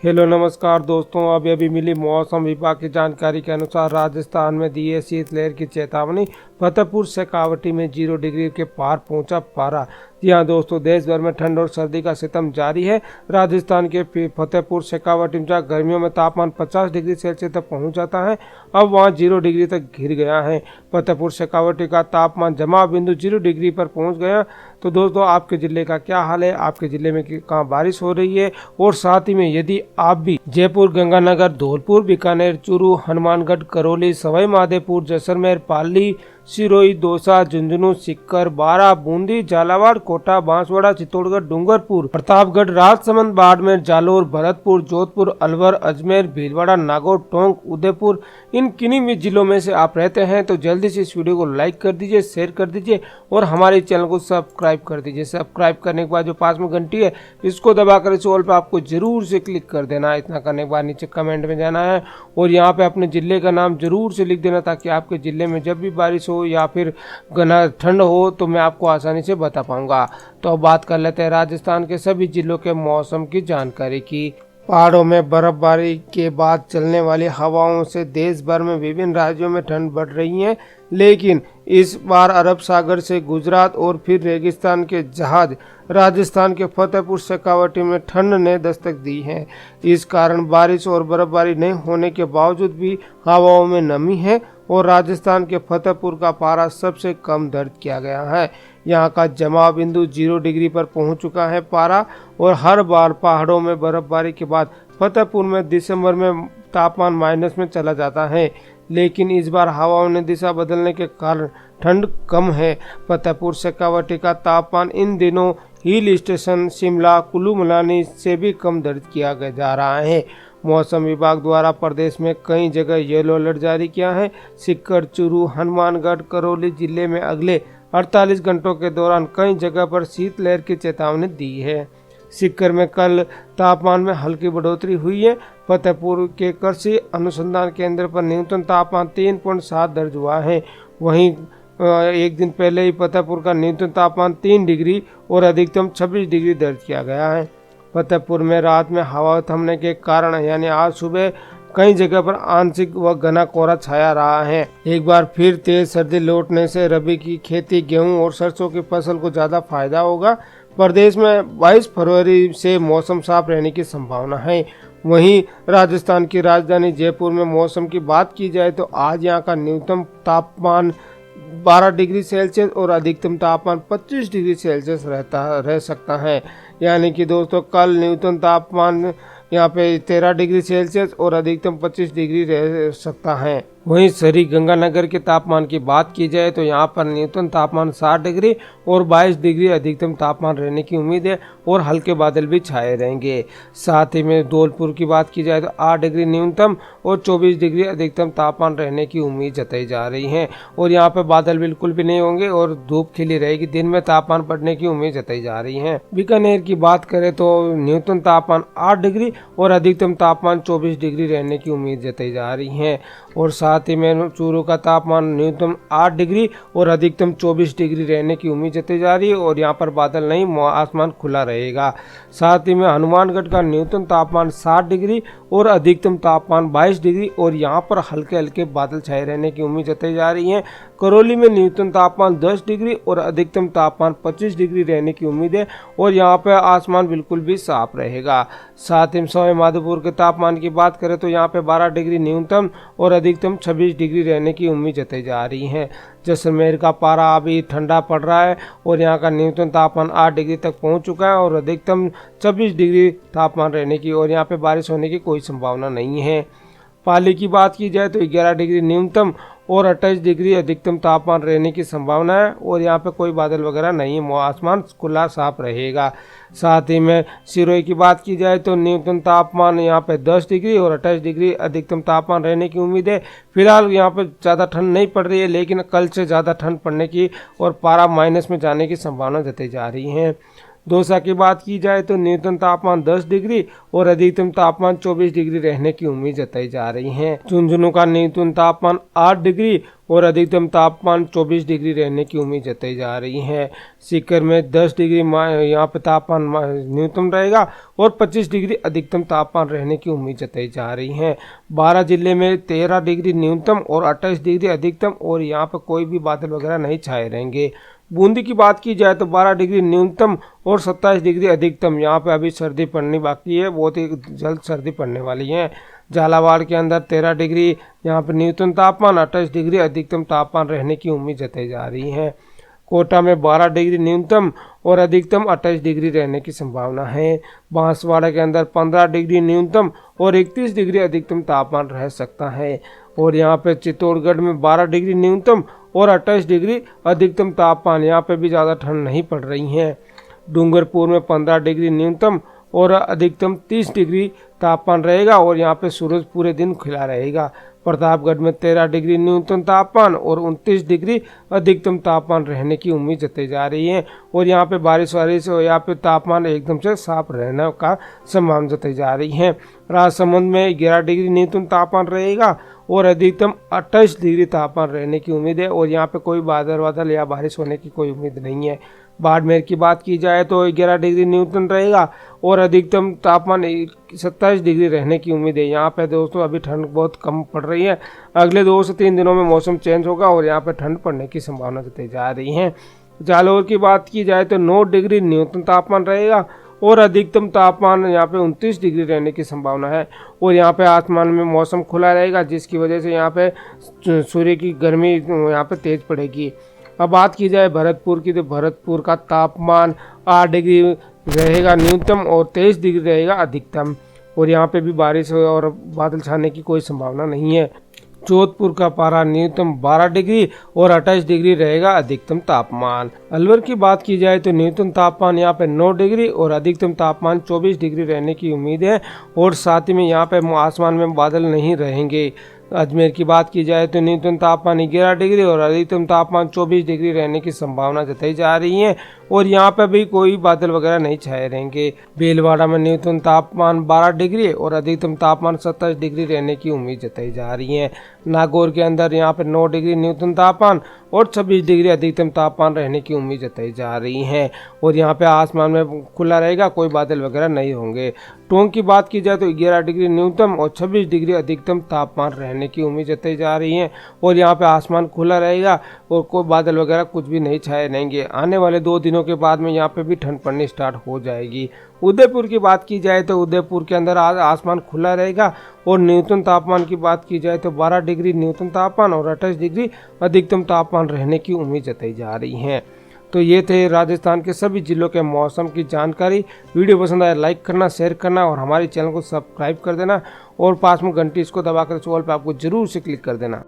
Hello नमस्कार दोस्तों, अभी अभी मिली मौसम विभाग की जानकारी के अनुसार राजस्थान में दी है शीतलहर की चेतावनी। फतेहपुर शेखावटी में 0 डिग्री के पार पहुंचा पारा। जी हाँ दोस्तों, देश भर में ठंड और सर्दी का सितम जारी है। राजस्थान के फतेहपुर शेखावटी में जहाँ गर्मियों में तापमान 50 डिग्री सेल्सियस तक पहुंच जाता है, अब वहाँ 0 डिग्री तक गिर गया है। फतेहपुर शेखावटी का तापमान जमाव बिंदु 0 डिग्री पर पहुंच गया। तो दोस्तों, आपके ज़िले का क्या हाल है, आपके ज़िले में कहाँ बारिश हो रही है, और साथ ही में यदि आप भी जयपुर, गंगानगर, धौलपुर, बीकानेर, चूरू, हनुमानगढ़, करौली, सवाई माधोपुर, जैसलमेर, पाली, सिरोही, दौसा, झुंझुनू, सीकर, बारा, बूंदी, झालावाड़, कोटा, बांसवाड़ा, चित्तौड़गढ़, डूंगरपुर, प्रतापगढ़, राजसमंद, बाड़मेर, जालोर, भरतपुर, जोधपुर, अलवर, अजमेर, भीलवाड़ा, नागौर, टोंक, उदयपुर, इन किन्हीं भी जिलों में से आप रहते हैं तो जल्दी से इस वीडियो को लाइक कर दीजिए, शेयर कर दीजिए और हमारे चैनल को सब्सक्राइब कर दीजिए। सब्सक्राइब करने के बाद जो पास में घंटी है इसको दबाकर इस ऑल पे आपको जरूर से क्लिक कर देना है। इतना करने के बाद नीचे कमेंट में जाना है और यहाँ पे अपने जिले का नाम जरूर से लिख देना, ताकि आपके जिले में जब भी बारिश हो या फिर घना ठंड हो तो मैं आपको आसानी से बता पाऊंगा। तो अब बात कर लेते हैं राजस्थान के सभी जिलों के मौसम की जानकारी की। पहाड़ों में बर्फबारी के बाद चलने वाली हवाओं से देश भर में विभिन्न राज्यों में ठंड बढ़ रही है, लेकिन इस बार अरब सागर से गुजरात और फिर रेगिस्तान के जहाज राजस्थान के फतेहपुर शेखावटी में ठंड ने दस्तक दी है। इस कारण बारिश और बर्फबारी नहीं होने के बावजूद भी हवाओं में नमी है और राजस्थान के फतेहपुर का पारा सबसे कम दर्ज किया गया है। यहाँ का जमाव बिंदु 0 डिग्री पर पहुंच चुका है पारा। और हर बार पहाड़ों में बर्फबारी के बाद फतेहपुर में दिसंबर में तापमान माइनस में चला जाता है, लेकिन इस बार हवाओं ने दिशा बदलने के कारण ठंड कम है। फतेहपुर शेखावटी का तापमान इन दिनों हिल स्टेशन शिमला, कुल्लू मनाली से भी कम दर्ज किया जा रहा है। मौसम विभाग द्वारा प्रदेश में कई जगह येलो अलर्ट जारी किया है। सीकर, चूरू, हनुमानगढ़, करौली जिले में अगले 48 घंटों के दौरान कई जगह पर शीतलहर की चेतावनी दी है। सीकर में कल तापमान में हल्की बढ़ोतरी हुई है। फतेहपुर के कृषि अनुसंधान केंद्र पर न्यूनतम तापमान 3.7 दर्ज हुआ है। वहीं एक दिन पहले ही फतेहपुर का न्यूनतम तापमान 3 डिग्री और अधिकतम 26 डिग्री दर्ज किया गया है। फतेहपुर में रात में हवा थमने के कारण यानी आज सुबह कई जगह पर आंशिक व घना कोहरा छाया रहा है। एक बार फिर तेज सर्दी लौटने से रबी की खेती, गेहूं और सरसों की फसल को ज्यादा फायदा होगा। प्रदेश में 22 फरवरी से मौसम साफ रहने की संभावना है। वहीं राजस्थान की राजधानी जयपुर में मौसम की बात की जाए तो आज यहाँ का न्यूनतम तापमान 12 डिग्री सेल्सियस और अधिकतम तापमान 25 डिग्री सेल्सियस रह सकता है। यानी कि दोस्तों, कल न्यूनतम तापमान यहाँ पे 13 डिग्री सेल्सियस और अधिकतम 25 डिग्री रह सकता है। वहीं शहरी गंगानगर के तापमान की बात की जाए तो यहाँ पर न्यूनतम तापमान 60 डिग्री और 22 डिग्री अधिकतम तापमान रहने की उम्मीद है और हल्के बादल भी छाए रहेंगे। साथ ही में धौलपुर की बात की जाए तो 8 डिग्री न्यूनतम और 24 डिग्री अधिकतम तापमान रहने की उम्मीद जताई जा रही है और यहाँ पे बादल बिल्कुल भी नहीं होंगे और धूप खिली रहेगी। दिन में तापमान बढ़ने की उम्मीद जताई जा रही है। बीकानेर की बात करें तो न्यूनतम तापमान 8 डिग्री और अधिकतम तापमान 24 डिग्री रहने की उम्मीद जताई जा रही है। और साथ ही में चूरू का तापमान न्यूनतम 8 डिग्री और अधिकतम 24 डिग्री रहने की उम्मीद जताई जा रही है और यहाँ पर बादल नहीं, आसमान खुला रहेगा। साथ ही में हनुमानगढ़ का न्यूनतम तापमान 60 डिग्री और अधिकतम तापमान 22 डिग्री और यहाँ पर हल्के हल्के बादल छाए रहने की उम्मीद जताई जा रही है। करौली में न्यूनतम तापमान 10 डिग्री और अधिकतम तापमान 25 डिग्री रहने की उम्मीद है और यहाँ पर आसमान बिल्कुल भी साफ रहेगा। साथ ही सवाई माधोपुर के तापमान की बात करें तो यहाँ पे 12 डिग्री न्यूनतम और अधिकतम 26 डिग्री रहने की उम्मीद जताई जा रही है। जैसलमेर का पारा अभी ठंडा पड़ रहा है और यहाँ का न्यूनतम तापमान 8 डिग्री तक पहुँच चुका है और अधिकतम 26 डिग्री तापमान रहने की और यहाँ पे बारिश होने की कोई संभावना नहीं है। पाली की बात की जाए तो 11 डिग्री न्यूनतम और 28 डिग्री अधिकतम तापमान रहने की संभावना है और यहाँ पे कोई बादल वगैरह नहीं है, आसमान खुला साफ रहेगा। साथ ही में सिरोही की बात की जाए तो न्यूनतम तापमान यहाँ पे 10 डिग्री और 28 डिग्री अधिकतम तापमान रहने की उम्मीद है। फिलहाल यहाँ पे ज़्यादा ठंड नहीं पड़ रही है, लेकिन कल से ज़्यादा ठंड पड़ने की और पारा माइनस में जाने की संभावना जताई जा रही है। दौसा की बात की जाए तो न्यूनतम तापमान 10 डिग्री और अधिकतम तापमान 24 डिग्री रहने की उम्मीद जताई जा रही है। झुंझुनू का न्यूनतम तापमान 8 डिग्री और अधिकतम तापमान 24 डिग्री रहने की उम्मीद जताई जा रही है। सीकर में 10 डिग्री यहाँ पे तापमान न्यूनतम रहेगा और 25 डिग्री अधिकतम तापमान रहने की उम्मीद जताई जा रही है। 12 जिले में 13 डिग्री न्यूनतम और 28 डिग्री अधिकतम और यहाँ पे कोई भी बादल वगैरह नहीं छाए रहेंगे। बूंदी की बात की जाए तो 12 डिग्री न्यूनतम और 27 डिग्री अधिकतम। यहाँ पे अभी सर्दी पड़नी बाकी है, बहुत ही जल्द सर्दी पड़ने वाली है। झालावाड़ के अंदर 13 डिग्री यहाँ पे न्यूनतम तापमान, 28 डिग्री अधिकतम तापमान रहने की उम्मीद जताई जा रही है। कोटा में 12 डिग्री न्यूनतम और अधिकतम 28 डिग्री रहने की संभावना है। बांसवाड़ा के अंदर 15 डिग्री न्यूनतम और 31 डिग्री अधिकतम तापमान रह सकता है। और यहाँ पे चित्तौड़गढ़ में 12 डिग्री न्यूनतम और 28 डिग्री अधिकतम तापमान। यहाँ पे भी ज़्यादा ठंड नहीं पड़ रही है। डूंगरपुर में 15 डिग्री न्यूनतम और अधिकतम 30 डिग्री तापमान रहेगा और यहाँ पे सूरज पूरे दिन खिला रहेगा। प्रतापगढ़ में 13 डिग्री न्यूनतम तापमान और 29 डिग्री अधिकतम तापमान रहने की उम्मीद जताई जा रही है। और यहाँ पे बारिश और यहाँ पे तापमान एकदम से साफ रहने का संभावना जताई जा रही है। राजसमंद में 11 डिग्री न्यूनतम तापमान रहेगा और अधिकतम 28 डिग्री तापमान रहने की उम्मीद है। और यहाँ पे कोई बादल या बारिश होने की कोई उम्मीद नहीं है। बाड़मेर की बात की जाए तो 11 डिग्री न्यूनतम रहेगा और अधिकतम तापमान 27 डिग्री रहने की उम्मीद है। यहाँ पे दोस्तों अभी ठंड बहुत कम पड़ रही है। अगले 2 से 3 दिनों में मौसम चेंज होगा और यहाँ पे ठंड पड़ने की संभावना जताई जा रही है। जालौर की बात की जाए तो 9 डिग्री न्यूनतम तापमान रहेगा और अधिकतम तापमान यहाँ पे 29 डिग्री रहने की संभावना है। और यहाँ पे आसमान में मौसम खुला रहेगा, जिसकी वजह से यहाँ पे सूर्य की गर्मी यहाँ पे तेज पड़ेगी। अब बात की जाए भरतपुर की तो भरतपुर का तापमान 8 डिग्री रहेगा न्यूनतम और 23 डिग्री रहेगा अधिकतम। और यहाँ पे भी बारिश और बादल छाने की कोई संभावना नहीं है। जोधपुर का पारा न्यूनतम 12 डिग्री और 28 डिग्री रहेगा अधिकतम तापमान। अलवर की बात की जाए तो न्यूनतम तापमान यहाँ पे 9 डिग्री और अधिकतम तापमान 24 डिग्री रहने की उम्मीद है। और साथ ही में यहाँ पे आसमान में बादल नहीं रहेंगे। अजमेर की बात की जाए तो न्यूनतम तापमान 11 डिग्री और अधिकतम तापमान 24 डिग्री रहने की संभावना जताई जा रही है। और यहाँ पर भी कोई बादल वगैरह नहीं छाए रहेंगे। भीलवाड़ा में न्यूनतम तापमान 12 डिग्री और अधिकतम तापमान 27 डिग्री रहने की उम्मीद जताई जा रही है। नागौर के अंदर यहाँ पर 9 डिग्री न्यूनतम तापमान और 26 डिग्री अधिकतम तापमान रहने की उम्मीद जताई जा रही है। और यहाँ पे आसमान में खुला रहेगा, कोई बादल वगैरह नहीं होंगे। टोंक की बात की जाए तो 11 डिग्री न्यूनतम और 26 डिग्री अधिकतम तापमान रहने की उम्मीद जताई जा रही है। और यहाँ पे आसमान खुला रहेगा और कोई बादल वगैरह कुछ भी नहीं छाए रहेंगे। आने वाले 2 दिनों के बाद में यहाँ पे भी ठंड पड़नी स्टार्ट हो जाएगी। उदयपुर की बात की जाए तो उदयपुर के अंदर आज आसमान खुला रहेगा। और न्यूनतम तापमान की बात की जाए तो 12 डिग्री न्यूनतम तापमान और 28 डिग्री अधिकतम तापमान रहने की उम्मीद जताई जा रही है। तो ये थे राजस्थान के सभी जिलों के मौसम की जानकारी। वीडियो पसंद आए लाइक करना, शेयर करना और हमारे चैनल को सब्सक्राइब कर देना और पास में घंटी इसको दबाकर ऑल पे आपको जरूर से क्लिक कर देना।